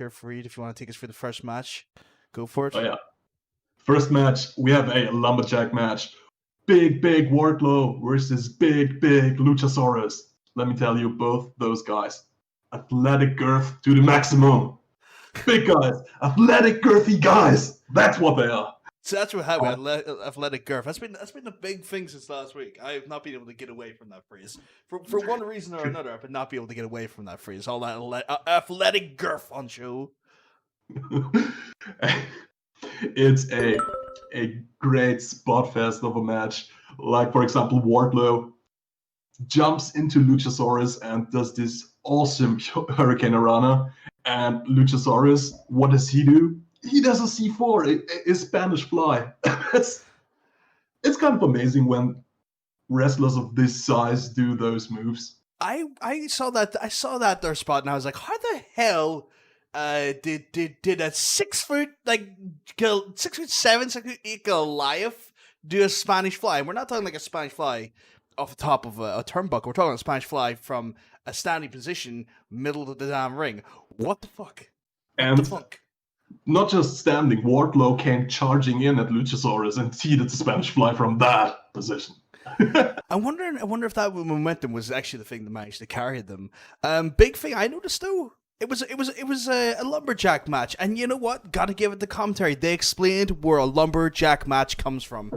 here for Reed. If you want to take us for the first match, go for it. Oh yeah. First match, we have a Lumberjack match. Big Wardlow versus big Luchasaurus. Let me tell you, both those guys, athletic girth to the maximum. Big guys, athletic girthy guys. That's what they are. So that's what happened. Athletic girth. That's been a big thing since last week. I have not been able to get away from that phrase for one reason or another. I've not been able to get away from that phrase. All that athletic girth on show. It's a great spot fest of a match. Like, for example, Wardlow jumps into Luchasaurus and does this awesome Hurricane Rana. And Luchasaurus, what does he do? He does a C4, a Spanish fly. It's kind of amazing when wrestlers of this size do those moves. I saw that their spot, and I was like, how the hell did a 6 foot 7, 6'8" Goliath do a Spanish fly? And we're not talking like a Spanish fly off the top of a turnbuckle. We're talking a Spanish fly from a standing position, middle of the damn ring. What the fuck? Not just standing, Wardlow came charging in at Luchasaurus and seeded the Spanish fly from that position. I wonder if that momentum was actually the thing that managed to carry them. Big thing I noticed though, it was a lumberjack match, and you know what? Got to give it the commentary. They explained where a lumberjack match comes from.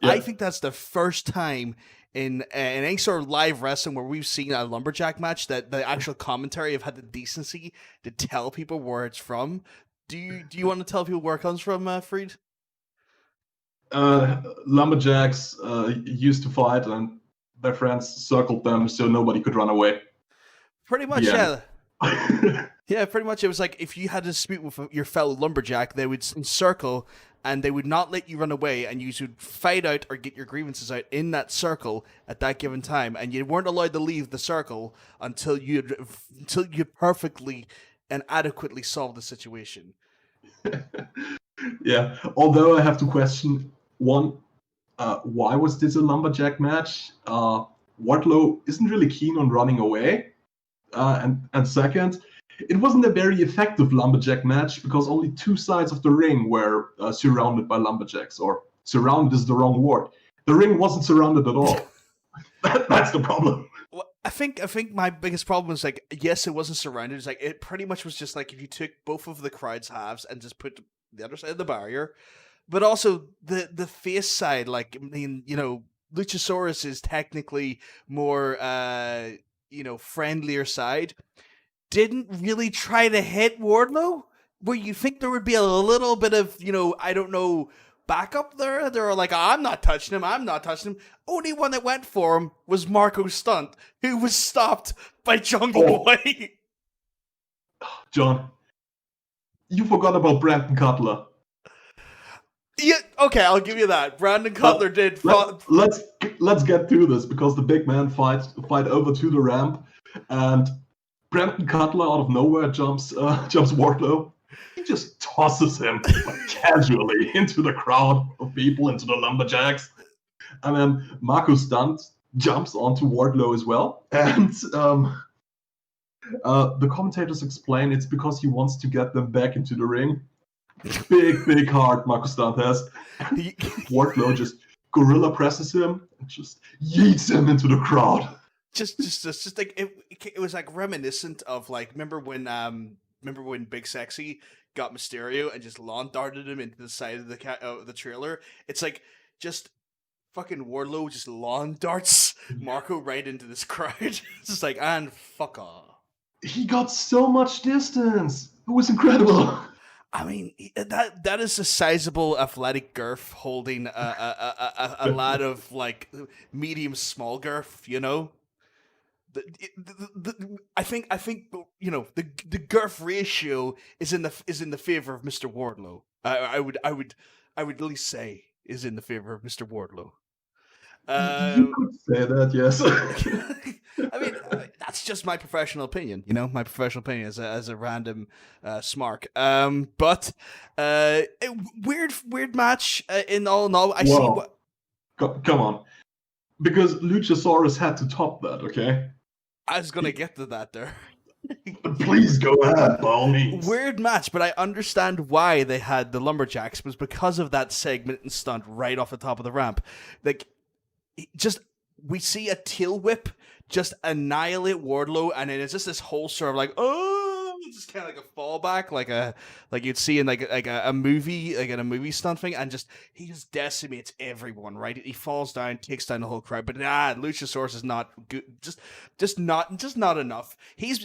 Yeah. I think that's the first time in any sort of live wrestling where we've seen a lumberjack match that the actual commentary have had the decency to tell people where it's from. Do you want to tell people where it comes from, Fried? Lumberjacks used to fight, and their friends circled them so nobody could run away. Pretty much, yeah. Yeah, pretty much. It was like if you had a dispute with your fellow lumberjack, they would circle, and they would not let you run away, and you should fight out or get your grievances out in that circle at that given time, and you weren't allowed to leave the circle until you perfectly and adequately solved the situation. Yeah, although I have to question, one, why was this a lumberjack match? Wardlow isn't really keen on running away. And second, it wasn't a very effective lumberjack match because only two sides of the ring were surrounded by lumberjacks, or surrounded is the wrong word. The ring wasn't surrounded at all. That's the problem. Well, I think my biggest problem is yes, it wasn't surrounded. It's it pretty much was just if you took both of the crowd's halves and just put the other side of the barrier, but also the face side. Luchasaurus is technically more friendlier side. Didn't really try to hit Wardlow, where you think there would be a little bit of backup there. They were like, I'm not touching him. Only one that went for him was Marco Stunt, who was stopped by Jungle Boy. John, you forgot about Brandon Cutler. Yeah, okay, I'll give you that. Brandon Cutler did. Let's get through this, because the big man fight over to the ramp, and Brandon Cutler out of nowhere jumps Wardlow. He just tosses him casually into the crowd of people, into the lumberjacks. And then Marco Stunt jumps onto Wardlow as well. And the commentators explain it's because he wants to get them back into the ring. Big heart Marco Stunt has. Wardlow just gorilla presses him and just yeets him into the crowd. Just it was reminiscent of remember when Big Sexy got Mysterio and just lawn darted him into the side of the trailer. It's just fucking Wardlow just lawn darts Marco right into this crowd. It's just and fuck off. He got so much distance. It was incredible. I mean, that is a sizable athletic girth holding a lot of medium small girth, I think the girth ratio is in the favor of Mr. Wardlow. I would at least say is in the favor of Mr. Wardlow. You could say that, yes. I mean, that's just my professional opinion. My professional opinion as a random smark. But weird match in all. I see what. Come on, because Luchasaurus had to top that. Okay. I was gonna get to that there. Please go ahead, by all means. Weird match, but I understand why they had the Lumberjacks was because of that segment and stunt right off the top of the ramp. Like, just we see a tail whip just annihilate Wardlow, and then it's just this whole sort of like, oh, just kind of like a fallback, like you'd see in like a movie, like in a movie stunt thing, and just he just decimates everyone. Right, he falls down, takes down the whole crowd, but Luchasaurus is not good, just not enough. He's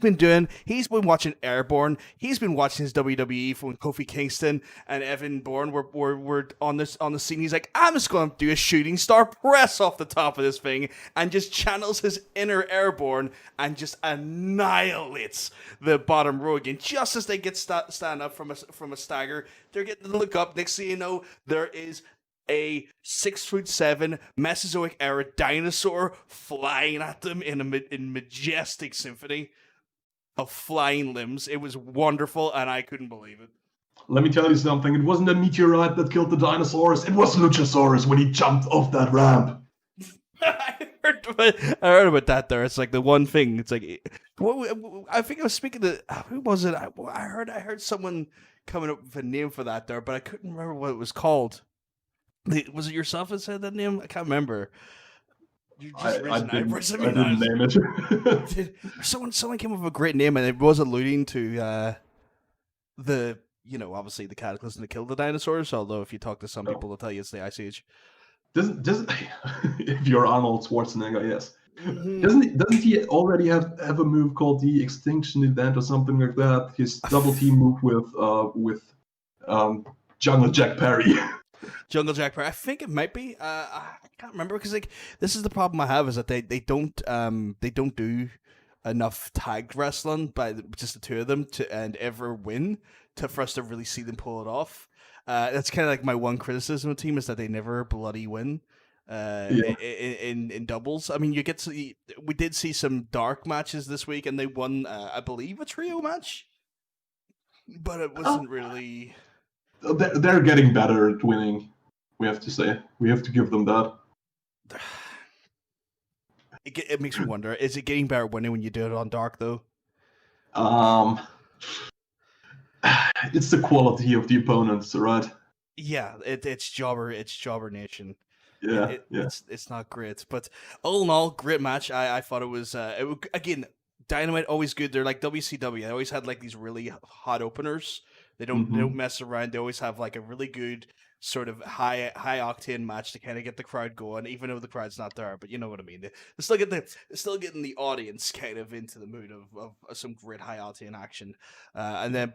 been doing. He's been watching Airborne. He's been watching his WWE from Kofi Kingston and Evan Bourne were on the scene. He's like, I'm just going to do a shooting star press off the top of this thing, and just channels his inner Airborne and just annihilates the bottom row again. Just as they get stand up from a stagger, they're getting to look up. Next thing you know, there is a 6'7" Mesozoic era dinosaur flying at them in majestic symphony of flying limbs. It was wonderful, and I couldn't believe it. Let me tell you something. It wasn't a meteorite that killed the dinosaurs. It was Luchasaurus when he jumped off that ramp. I heard about that there. It's like the one thing. It's like, I think I was speaking to, who was it? I heard someone coming up with a name for that there, but I couldn't remember what it was called. Was it yourself that said that name? I can't remember. I didn't name it. Someone came up with a great name, and it was alluding to obviously the cataclysm that killed the dinosaurs. Although if you talk to some people, they'll tell you it's the Ice Age. Doesn't if you're Arnold Schwarzenegger, yes. Mm-hmm. Doesn't he already have a move called the Extinction Event or something like that? His double team move with Jungle Jack Perry. Jungle Jack Perry. I think it might be. I can't remember because like this is the problem I have is that they don't do enough tag wrestling by just the two of them and ever win for us to really see them pull it off. That's kind of like my one criticism of the team is that they never bloody win in doubles. I mean, we did see some dark matches this week, and they won, I believe, a trio match, but it wasn't really. They're getting better at winning. We have to say, we have to give them that. It makes me wonder: is it getting better winning when you do it on dark though? It's the quality of the opponents, right? Yeah, it's Jobber Nation. Yeah, It's not great, but all in all, great match. I thought it was again, Dynamite always good. They're like WCW. They always had like these really hot openers. They don't mess around. They always have like a really good sort of high octane match to kind of get the crowd going, even though the crowd's not there. But you know what I mean. They still getting the audience kind of into the mood of some great high octane action. And then